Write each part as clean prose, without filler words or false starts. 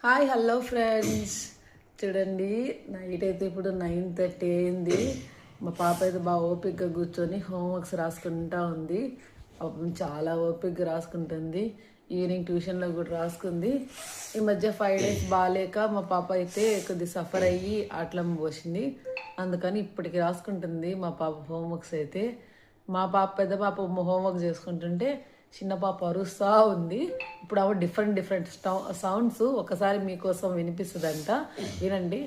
Hi hello friends, చూడండి night అయితే ఇప్పుడు 9:30 అయింది. మా పాప అయితే బాగా ఓపిక్గా కూర్చొని హోంవర్క్స్ రాసుకుంటా ఉంది. పాపం చాలా ఓపిక్గా రాసుకుంటుంది. ఈవినింగ్ ట్యూషన్లో కూడా రాసుకుంది. ఈ మధ్య 5 days బాగాలేక మా పాప అయితే కొద్ది సఫర్ అయ్యి ఆటలం పోసింది. అందుకని ఇప్పటికి రాసుకుంటుంది మా పాప హోంవర్క్స్ అయితే. మా పాప పెద్ద పాప హోంవర్క్ చేసుకుంటుంటే చిన్న పాప అరుస్తూ ఉంది. ఇప్పుడు అవి డిఫరెంట్ సౌండ్స్ ఒకసారి మీకోసం వినిపిస్తుందంట, వినండి.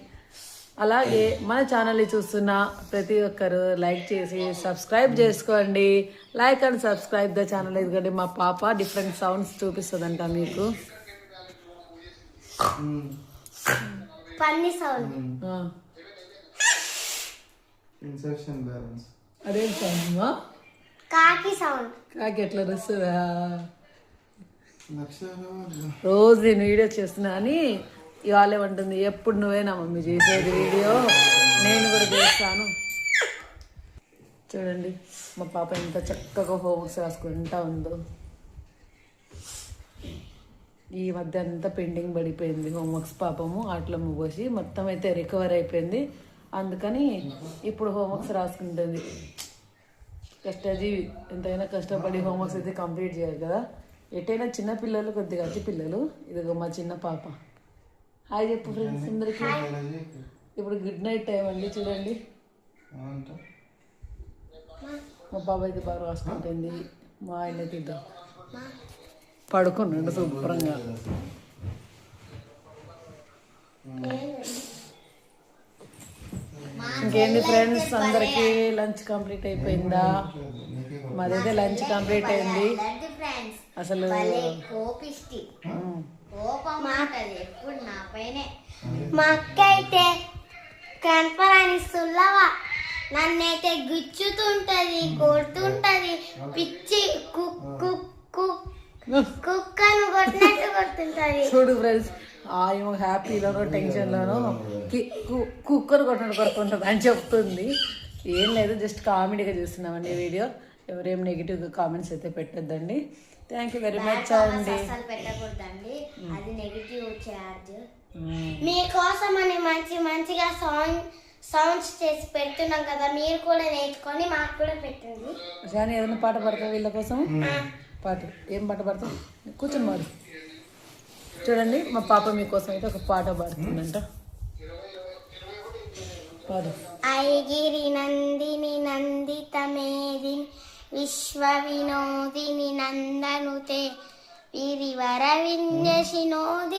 అలాగే మన ఛానల్ని చూస్తున్న ప్రతి ఒక్కరు లైక్ చేసి సబ్స్క్రైబ్ చేసుకోండి. Like and subscribe the channel. ఎందుకంటే మా పాప డిఫరెంట్ సౌండ్స్ చూపిస్తుందంట మీకు. అదేం సౌండ్? కాకి సౌండ్. కాకి ఎట్లా వస్తుందా? రోజు నేను వీడియో చేస్తున్నా అని ఇవాళ ఉంటుంది. ఎప్పుడు నువ్వేనా మమ్మీ చేసేది వీడియో, నేను కూడా చేస్తాను. చూడండి మా పాప ఎంత చక్కగా హోంవర్క్స్ రాసుకుంటా ఉందో. ఈ మధ్య అంతా పెండింగ్ పడిపోయింది హోంవర్క్స్. పాపము ఆటలో పోసి మొత్తం అయితే రికవర్ అయిపోయింది. అందుకని ఇప్పుడు హోంవర్క్స్ రాసుకుంటుంది. కష్టజీవి, ఎంతైనా కష్టపడి హోంవర్క్స్ అయితే కంప్లీట్ చేయాలి కదా. ఎటైనా చిన్న పిల్లలు కొద్దిగా అతి పిల్లలు. ఇదిగో మా చిన్న పాప. హాయ్ చెప్పు ఫ్రెండ్స్ అందరికి. ఇప్పుడు గుడ్ నైట్ టైం అండి. చూడండి మా పాప అయితే బాగా రాసుకుంటుంది. మా ఆయన అయితే పడుకున్నాడు శుభ్రంగా. ఇంకేంటి ఫ్రెండ్స్, అందరికి లంచ్ కంప్లీట్ అయిపోయిందా? మాదైతే లంచ్ కంప్లీట్ అయింది. అసలు మా అక్క అయితే కనపరాని సుల్లవా నన్నైతే గుచ్చుతుంటది, కొడుతుంటది. పిచ్చి కుక్కను కొట్టినట్టు కొడుతుంటది. చూడు ఫ్రెండ్స్, ఏమో హ్యాపీలోనో టెన్షన్లోనో కుక్కర్ కొట్టుకుంటుంది అని చెప్తుంది. ఏం లేదు, జస్ట్ కామెడీగా చూస్తున్నామండి వీడియో. ఎవరేం నెగిటివ్ కామెంట్స్ అయితే పెట్టద్దండి. థ్యాంక్ యూ వెరీ మచ్ అండి. పెట్టకూడదండి, అది నెగిటివ్ చార్జ్. మీకోసం అని మంచిగా సౌండ్స్ చేసి పెడుతున్నాం కదా, మీరు కూడా నేర్చుకొని మాకు కూడా పెట్టండి. కానీ ఏదైనా పాట పడతావు వీళ్ళ కోసం? పాట ఏం పాట పడతావు? కూర్చొని పాడు. చూడండి మా పాప మీకోసం అయితే ఒక పాట పాడుతుందంట. పాడు. ఐగిరి నందిని నందిత మేదిని విశ్వ వినోదిని నందనుతే విరివర విన్యసినోది